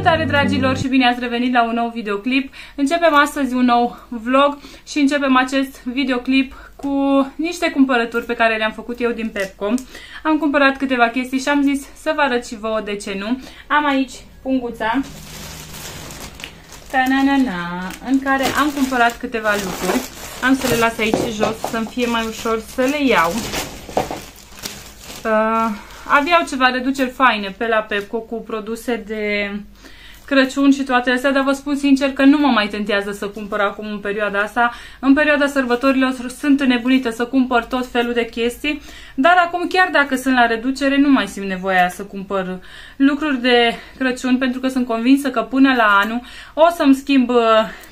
Salutare dragilor și bine ați revenit la un nou videoclip. Începem astăzi un nou vlog și începem acest videoclip cu niște cumpărături pe care le-am făcut eu din Pepco. Am cumpărat câteva chestii și am zis să vă arăt și vouă de ce nu. Am aici punguța în care am cumpărat câteva lucruri. Am să le las aici jos să-mi fie mai ușor să le iau. Aveau ceva reduceri faine pe la Pepco cu produse de Crăciun și toate astea, dar vă spun sincer că nu mă mai tentează să cumpăr acum în perioada asta. În perioada sărbătorilor sunt înnebunită să cumpăr tot felul de chestii, dar acum chiar dacă sunt la reducere nu mai simt nevoia să cumpăr lucruri de Crăciun, pentru că sunt convinsă că până la anul o să-mi schimb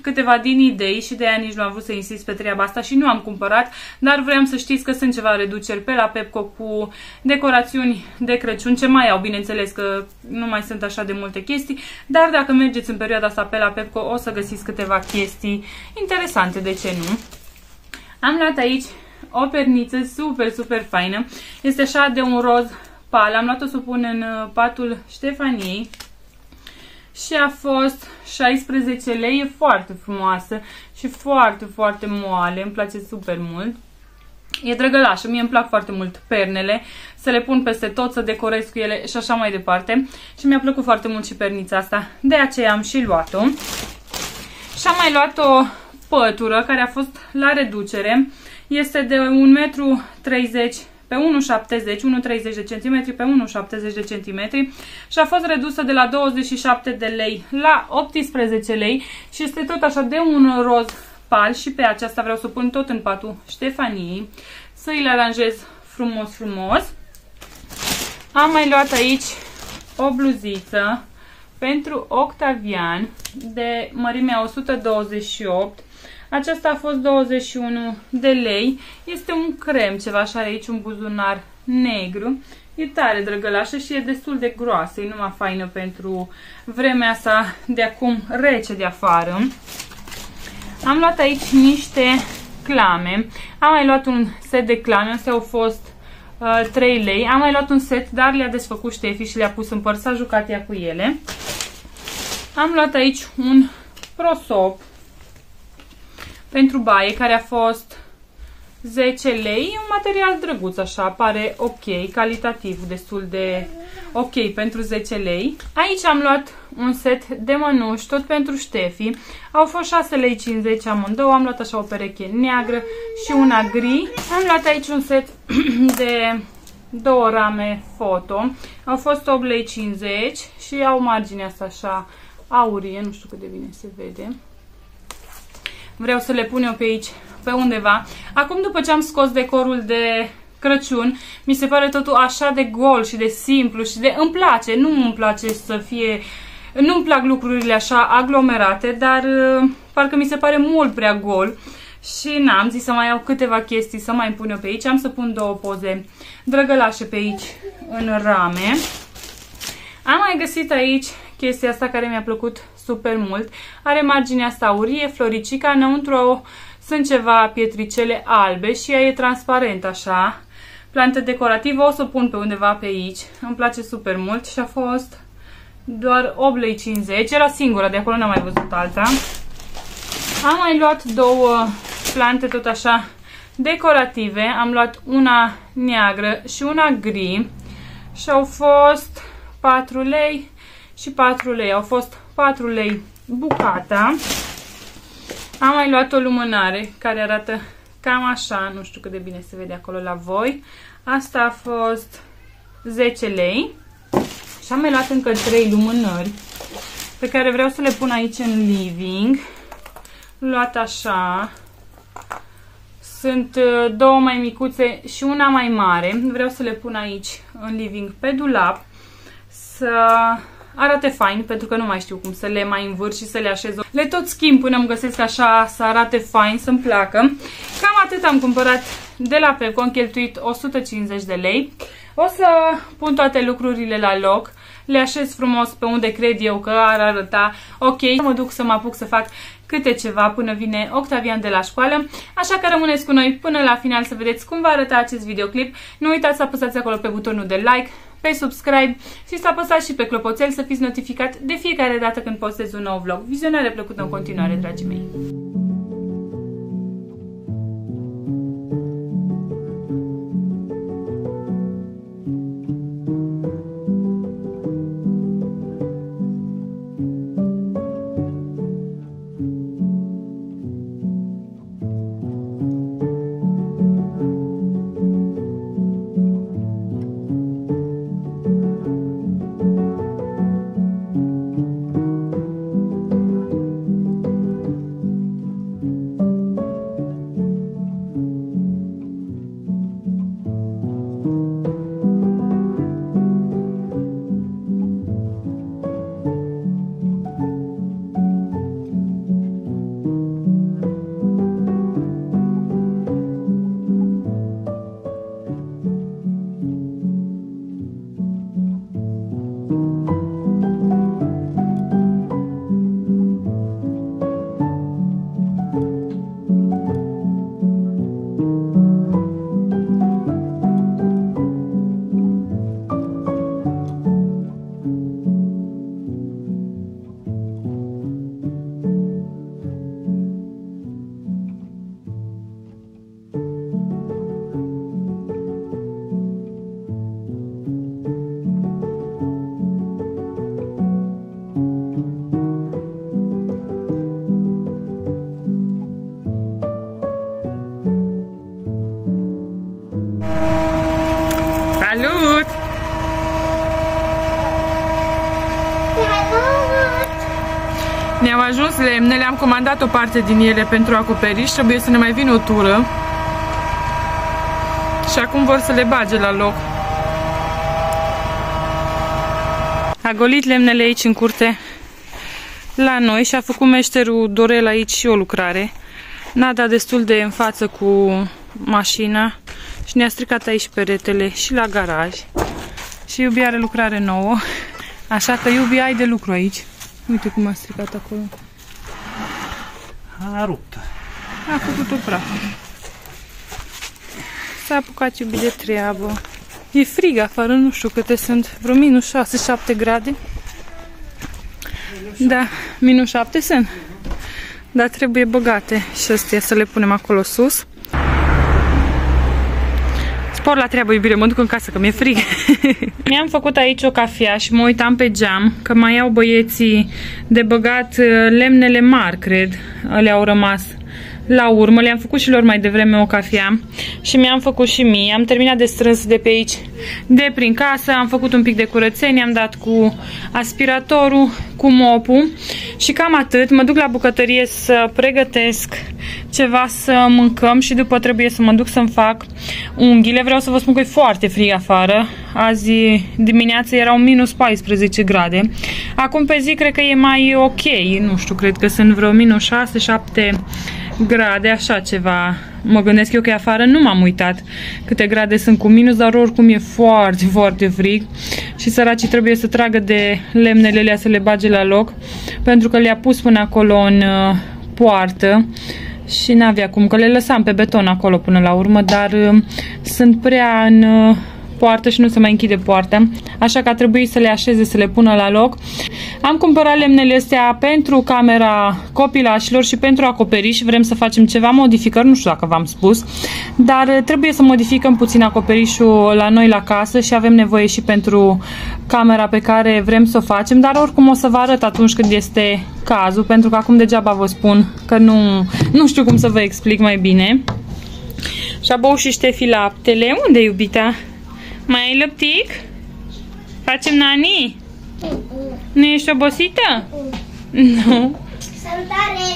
câteva din idei și de aia nici nu am vrut să insist pe treaba asta și nu am cumpărat, dar vreau să știți că sunt ceva reduceri pe la Pepco cu decorațiuni de Crăciun, ce mai au, bineînțeles că nu mai sunt așa de multe chestii, dar dacă mergeți în perioada asta pe la Pepco o să găsiți câteva chestii interesante, de ce nu. Am luat aici o perniță super faină, este așa de un roz pal, am luat-o să o pun în patul Ștefaniei și a fost 16 lei, e foarte frumoasă și foarte moale, îmi place super mult. E drăgălașă, mie îmi plac foarte mult pernele, să le pun peste tot, să decorez cu ele și așa mai departe. Și mi-a plăcut foarte mult și pernița asta, de aceea am și luat-o. Și am mai luat o pătură care a fost la reducere, este de 1,30 m pe 1,70 de cm pe 1,70 de cm și a fost redusă de la 27 de lei la 18 lei și este tot așa de un roz pal și pe aceasta vreau să o pun tot în patul Ștefaniei, să îi aranjez frumos. Am mai luat aici o bluziță pentru Octavian de mărimea 128. Aceasta a fost 21 de lei. Este un crem, ceva așa, are aici un buzunar negru. E tare drăgălașă și e destul de groasă, e numai faină pentru vremea asta de acum rece de afară. Am luat aici niște clame. Am mai luat un set de clame, astea au fost 3 lei. Am mai luat un set, dar le-a desfăcut Ștefi și le-a pus în păr, s-a jucat ea cu ele. Am luat aici un prosop pentru baie, care a fost 10 lei. E un material drăguț așa, pare ok, calitativ, destul de ok pentru 10 lei. Aici am luat un set de mănuși, tot pentru Ștefi. Au fost 6,50 lei amândouă. Am luat așa o pereche neagră și una gri. Am luat aici un set de 2 rame foto. Au fost 8,50 lei și au marginea asta așa aurie, nu știu cât de bine se vede. Vreau să le pun eu pe aici, pe undeva. Acum, după ce am scos decorul de Crăciun, mi se pare totul așa de gol și de simplu și de... Îmi place, nu îmi place să fie... Nu-mi plac lucrurile așa aglomerate, dar parcă mi se pare mult prea gol. Și n-am zis să mai iau câteva chestii să mai pun eu pe aici. Am să pun 2 poze drăgălașe pe aici în rame. Am mai găsit aici chestia asta care mi-a plăcut super mult. Are marginea asta aurie, floricica, înăuntru sunt ceva pietricele albe și ea e transparent așa. Plantă decorativă, o să o pun pe undeva pe aici. Îmi place super mult și a fost doar 8,50 lei. Era singura, de acolo n-am mai văzut alta. Am mai luat 2 plante tot așa decorative. Am luat una neagră și una gri și au fost 4 lei și 4 lei. Au fost 4 lei bucata. Am mai luat o lumânare care arată cam așa, nu știu cât de bine se vede acolo la voi. Asta a fost 10 lei. Și am mai luat încă 3 lumânări pe care vreau să le pun aici în living. Luat așa. Sunt 2 mai micuțe și una mai mare. Vreau să le pun aici în living pe dulap să arate fain, pentru că nu mai știu cum să le mai învârt și să le așez. Le tot schimb până îmi găsesc așa să arate fain, să-mi placă. Cam atât am cumpărat de la Pepco, am cheltuit 150 de lei. O să pun toate lucrurile la loc, le așez frumos pe unde cred eu că ar arăta ok. Mă duc să mă apuc să fac câte ceva până vine Octavian de la școală, așa că rămâneți cu noi până la final să vedeți cum va arăta acest videoclip. Nu uitați să apăsați acolo pe butonul de like, pe subscribe și să apăsați și pe clopoțel să fiți notificat de fiecare dată când postez un nou vlog. Vizionare plăcută în continuare, dragii mei! Salut! Ne-au ajuns lemne, le-am comandat o parte din ele pentru acoperiș, trebuie să ne mai vină o tură. Și acum vor să le bage la loc. A golit lemnele aici în curte la noi și a făcut meșterul Dorel aici și o lucrare. N-a dat destul de în față cu mașina și ne-a stricat aici peretele și la garaj. Și Iubi are lucrare nouă, așa că Iubi, ai de lucru aici. Uite cum a stricat acolo. A rupt. A făcut-o praf. S-a apucat Iubi de treabă. E frig afară, nu știu câte sunt, vreo minus 6-7 grade. Da, minus 7 sunt. Dar trebuie băgate și astea să le punem acolo sus. Spor la treabă, iubire, mă duc în casă că mi-e frig. Mi-am făcut aici o cafea și mă uitam pe geam că mai iau băieții de băgat lemnele mari, cred. Le-au rămas la urmă. Le-am făcut și lor mai devreme o cafea și mi-am făcut și mie. Am terminat de strâns de pe aici, de prin casă. Am făcut un pic de curățenie, am dat cu aspiratorul, cu mopul și cam atât. Mă duc la bucătărie să pregătesc ceva să mâncăm și după trebuie să mă duc să-mi fac unghiile. Vreau să vă spun că e foarte frig afară. Azi dimineața erau minus 14 grade. Acum pe zi cred că e mai ok. Nu știu, cred că sunt vreo minus 6-7 grade, așa ceva. Mă gândesc eu că e afară, nu m-am uitat câte grade sunt cu minus, dar oricum e foarte, foarte frig. Și săracii trebuie să tragă de lemnele alea să le bage la loc, pentru că le-a pus până acolo în poartă și n-avea cum, că le lăsam pe beton acolo până la urmă, dar sunt prea în poartă și nu se mai închide poarta, așa că a trebuit să le așeze, să le pună la loc. Am cumpărat lemnele astea pentru camera copilașilor și pentru acoperiș. Vrem să facem ceva modificări, nu știu dacă v-am spus, dar trebuie să modificăm puțin acoperișul la noi la casă și avem nevoie și pentru camera pe care vrem să o facem, dar oricum o să vă arăt atunci când este cazul, pentru că acum degeaba vă spun că nu știu cum să vă explic mai bine. Și-a băut și Ștefi laptele. Unde, iubita? Mai ai lăptic? Facem nani? Nu ești obosită? Nu. Salutare!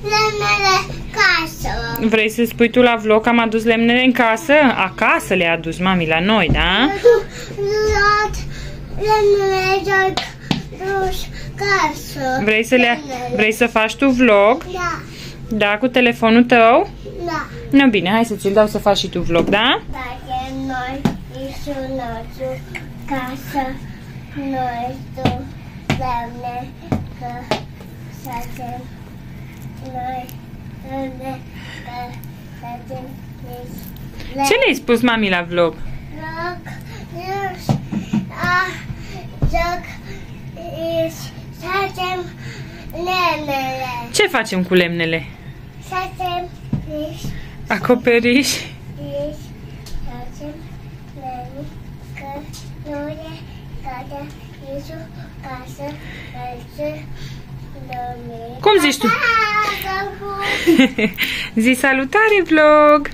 Lemnele casă. Vrei să spui tu la vlog că am adus lemnele în casă? Acasă le-a adus mami la noi, da? Lemnele casă. Vrei să faci tu vlog? Da. Da, cu telefonul tău? Da. No, bine, hai să ți-l dau să faci și tu vlog, da? Dacă noi sunăm casă, noi lemne că facem noi Ce le-ai spus mami la vlog? Facem lemnele. Ce facem cu lemnele? Facem Acoperiș. facem lemne, căruie, cade, isu, casă, călță, domnule. Cum zici tu? Zi salutare vlog!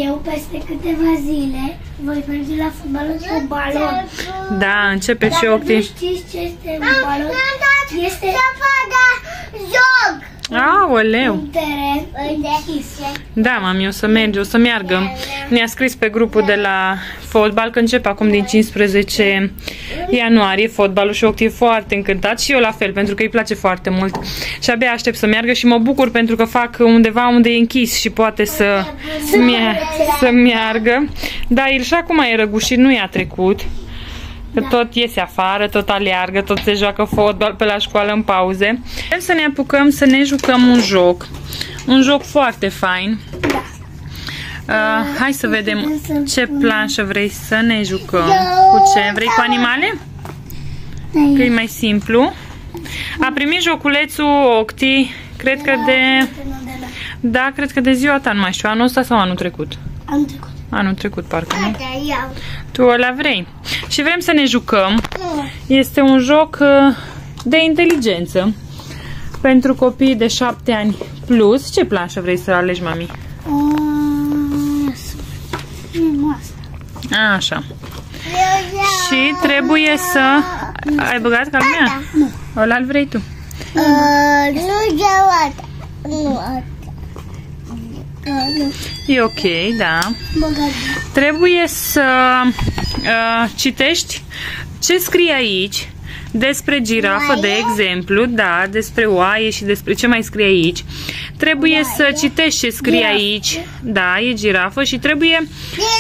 Eu peste câteva zile voi merge la fotbalul cu balon. Da, începe și Dacă Octi. nu știți ce este un balon, este joc. Aoleu! Un teren închis. Da, mami, o să mergi, o să meargă. Ne-a scris pe grupul de la fotbal că începe acum din 15 ianuarie fotbalul și Octi e foarte încântat și eu la fel, pentru că îi place foarte mult. Și abia aștept să meargă și mă bucur pentru că fac undeva unde e închis și poate să meargă. Da, el și acum e răgușit, nu i-a trecut. Că tot iese afară, tot aleargă, tot se joacă fotbal pe la școală în pauze. Vrem să ne apucăm să ne jucăm un joc. Un joc foarte fain. Hai să vedem ce planșă vrei să ne jucăm. Cu ce? Vrei cu animale? Că e mai simplu. A primit joculețul Octi, cred că de... Da, cred că de ziua ta, nu mai știu, anul ăsta sau anul trecut? Anul trecut. Anul trecut, parcă, nu? Tu ăla vrei. Și vrem să ne jucăm. Este un joc de inteligență pentru copii de 7 ani plus. Ce planșă vrei să alegi, mami? Așa. Și trebuie să... Ai băgat ca lumea? Nu. Ăla-l vrei tu? Nu gelat. Nu. E ok, da. Trebuie să citești ce scrie aici despre girafă, de exemplu, da, despre oaie și despre ce mai scrie aici. Trebuie să citești ce scrie aici, da, e girafă și trebuie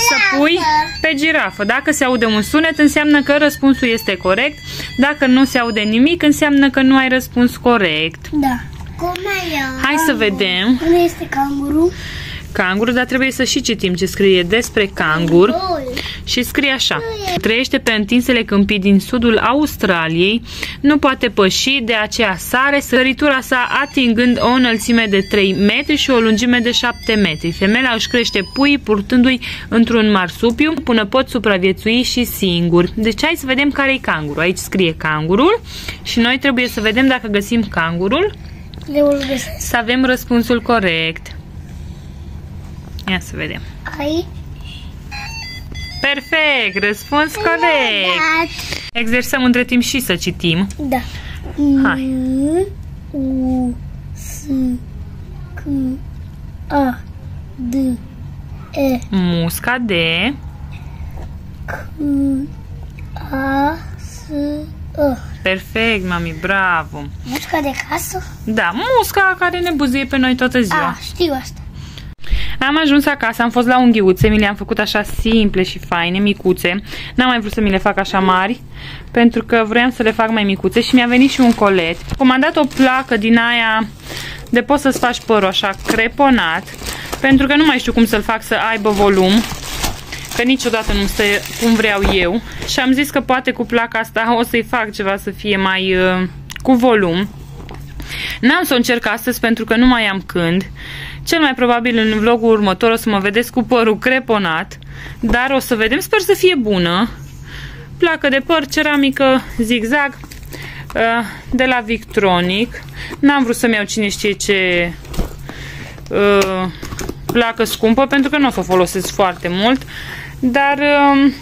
să pui pe girafă. Dacă se aude un sunet, înseamnă că răspunsul este corect. Dacă nu se aude nimic, înseamnă că nu ai răspuns corect. Da. Hai să vedem. Unde este canguru? Cangur, dar trebuie să și citim ce scrie despre cangur. Și scrie așa: trăiește pe întinsele câmpii din sudul Australiei, nu poate păși, de aceea sare săritura sa atingând o înălțime de 3 metri și o lungime de 7 metri. Femeia își crește puii purtându-i într-un marsupiu până pot supraviețui și singuri. Deci hai să vedem care e cangurul. Aici scrie cangurul și noi trebuie să vedem dacă găsim cangurul. Să avem răspunsul corect. Ia să vedem. Aici. Perfect! Răspuns corect! Exersăm între timp și să citim. Da. Hai. U S C A D E Musca de... C A S A. Perfect, mami, bravo! Musca de casă? Da, musca care ne buzuie pe noi toată ziua. Știu asta. Am ajuns acasă, am fost la unghiuțe, mi le-am făcut așa simple și faine, micuțe. N-am mai vrut să mi le fac așa mari, pentru că vroiam să le fac mai micuțe și mi-a venit și un colet. Am comandat o placă din aia de poți să-ți faci părul așa creponat, pentru că nu mai știu cum să-l fac să aibă volum, că niciodată nu stă cum vreau eu. Și am zis că poate cu placa asta o să-i fac ceva să fie mai cu volum. N-am să o încerc astăzi pentru că nu mai am când. Cel mai probabil în vlogul următor o să mă vedeți cu părul creponat, dar o să vedem, sper să fie bună. Placă de păr ceramică zigzag de la Victronic. N-am vrut să-mi iau cine știe ce placă scumpă, pentru că nu o să o folosesc foarte mult, dar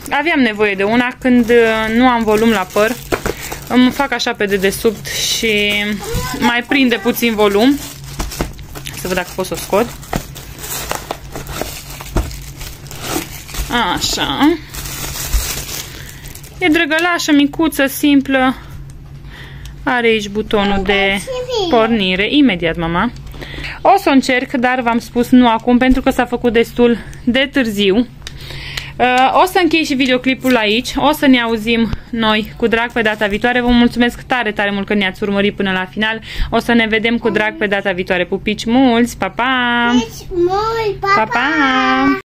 aveam nevoie de una când nu am volum la păr. Îmi fac așa pe dedesubt și mai prinde puțin volum. Să văd dacă pot să o scot. Așa. E drăgălașă, micuță, simplă. Are aici butonul de pornire. Imediat, mama. O să o încerc, dar v-am spus nu acum, pentru că s-a făcut destul de târziu. O să închei și videoclipul aici. O să ne auzim noi cu drag pe data viitoare. Vă mulțumesc tare, tare mult că ne-ați urmărit până la final. O să ne vedem cu drag pe data viitoare. Pupici mulți, pa, pa! Pupici mulți, pa, pa! Pa, pa!